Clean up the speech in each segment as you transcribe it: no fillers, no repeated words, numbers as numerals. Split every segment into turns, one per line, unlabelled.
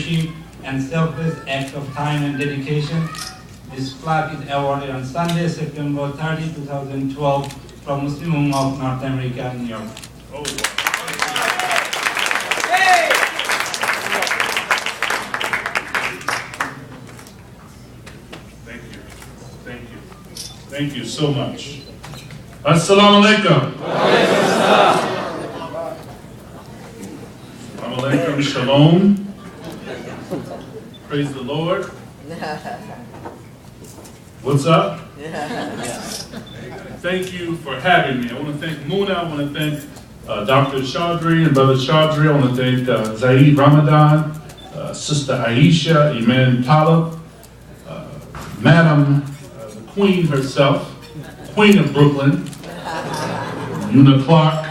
hardworking, and selfless act of time and dedication. This plaque is awarded on Sunday, September 30, 2012, from Muslim Ummah of North America, New York.
Oh, wow. Thank you. Thank you. Thank you so much. Assalamu alaikum. Assalamu alaikum. Shalom. Praise the Lord. What's up? Thank you for having me. I want to thank Muna. I want to thank Dr. Chaudhry and Brother Chaudhry. I want to thank Zaid Ramadan, Sister Aisha, Iman Talib, Madam the Queen herself, Queen of Brooklyn, Una Clark,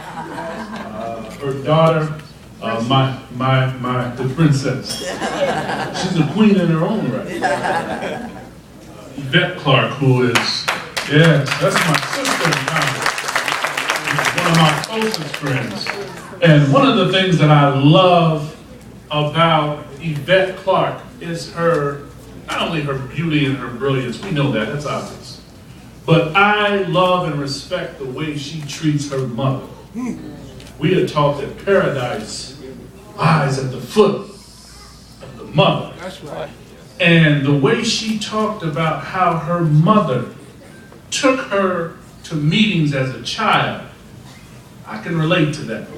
her daughter, the princess. She's a queen in her own right. Yvette Clark, who is, that's my sister in Congress. One of my closest friends. And one of the things that I love about Yvette Clark is not only her beauty and her brilliance, we know that, that's obvious. But I love and respect the way she treats her mother. We are taught that paradise lies at the foot of the mother.
That's right.
And the way she talked about how her mother took her to meetings as a child, I can relate to that.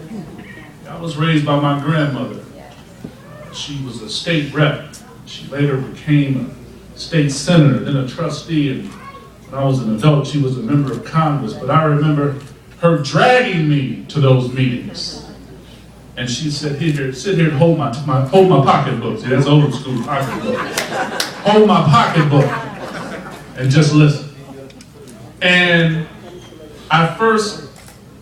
I was raised by my grandmother. She was a state rep. She later became a state senator, then a trustee, and when I was an adult, she was a member of Congress. But I remember her dragging me to those meetings. And she said, sit here and hold my pocketbook. See, that's old school pocketbook. Hold my pocketbook and just listen. And I first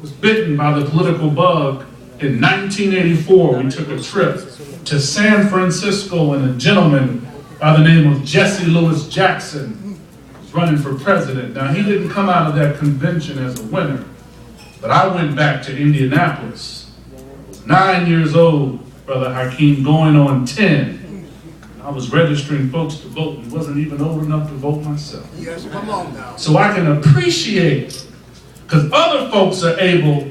was bitten by the political bug in 1984. We took a trip to San Francisco, and a gentleman by the name of Jesse Louis Jackson was running for president. Now, he didn't come out of that convention as a winner, but I went back to Indianapolis. 9 years old, Brother Hakeem, going on 10. I was registering folks to vote and wasn't even old enough to vote myself.
Yes, come on now.
So I can appreciate, because other folks are able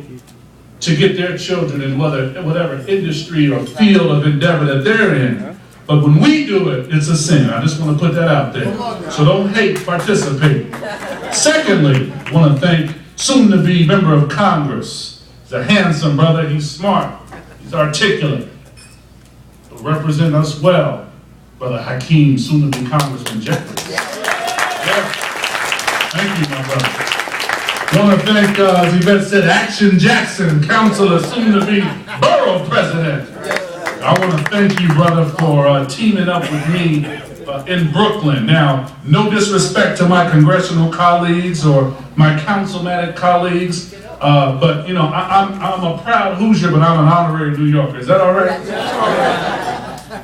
to get their children in whatever industry or field of endeavor that they're in. But when we do it, it's a sin. I just want to put that out there. So don't hate, participate. Secondly, I want to thank soon-to-be member of Congress. He's a handsome brother, he's smart, he's articulate. He'll represent us well, Brother Hakeem, soon-to-be Congressman Jeffries. Thank you, my brother. I want to thank, as Yvette said, Action Jackson, Counselor, soon-to-be Borough President. I want to thank you, brother, for teaming up with me in Brooklyn. Now, no disrespect to my congressional colleagues or my councilmatic colleagues, but, you know, I'm a proud Hoosier, but I'm an honorary New Yorker. Is that all right?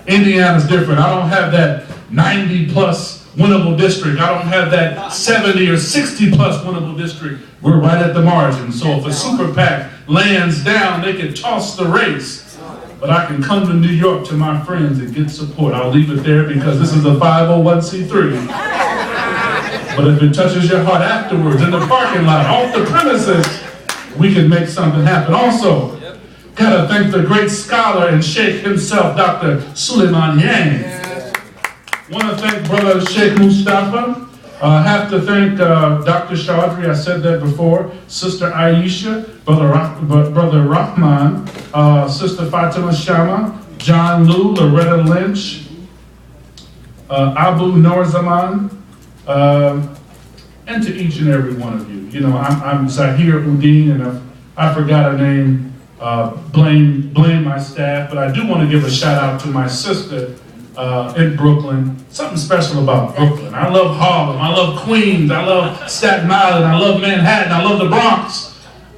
Indiana's different. I don't have that 90-plus winnable district. I don't have that 70 or 60-plus winnable district. We're right at the margin. So if a super PAC lands down, they can toss the race. But I can come to New York to my friends and get support. I'll leave it there because this is a 501c3. But if it touches your heart afterwards, in the parking lot, off the premises, we can make something happen. Also, gotta thank the great scholar and sheikh himself, Dr. Suleiman Yang. Want to thank Brother Sheikh Mustafa. Have to thank Dr. Chaudhry, I said that before, Sister Aisha, Brother Rahman, Sister Fatima Shama, John Liu, Loretta Lynch, Abu Norzaman, and to each and every one of you. You know, I'm Zahir Udin, and if I forgot a name, blame my staff, but I do want to give a shout out to my sister in Brooklyn. Something special about Brooklyn. I love Harlem, I love Queens, I love Staten Island, I love Manhattan, I love the Bronx.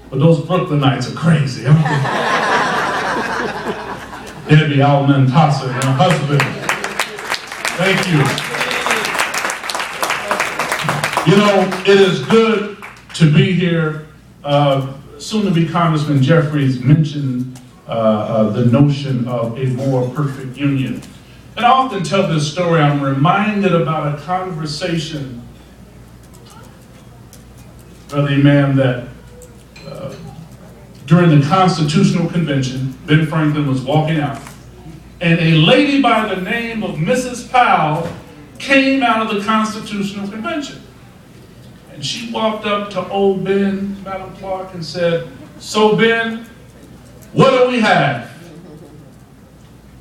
But those Brooklynites are crazy. Debbie Almentasa and her husband. Thank you. You know, it is good to be here. Soon-to-be Congressman Jeffries mentioned the notion of a more perfect union. And I often tell this story. I'm reminded about a conversation, Brother Imam, that during the Constitutional Convention, Ben Franklin was walking out, and a lady by the name of Mrs. Powell came out of the Constitutional Convention. And she walked up to old Ben, Madam Clark, and said, "So Ben, what do we have?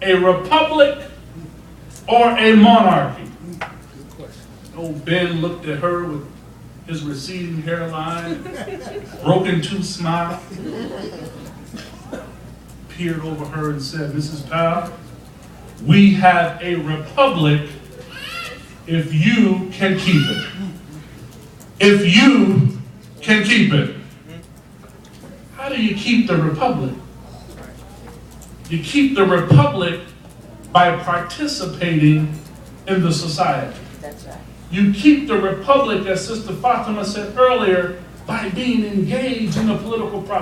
A republic or a monarchy?" Old Ben looked at her with his receding hairline, broken tooth smile, peered over her and said, "Mrs. Powell, we have a republic if you can keep it. If you can keep it." How do you keep the republic? You keep the republic by participating in the society.
That's right.
You keep the republic, as Sister Fatima said earlier, by being engaged in the political process.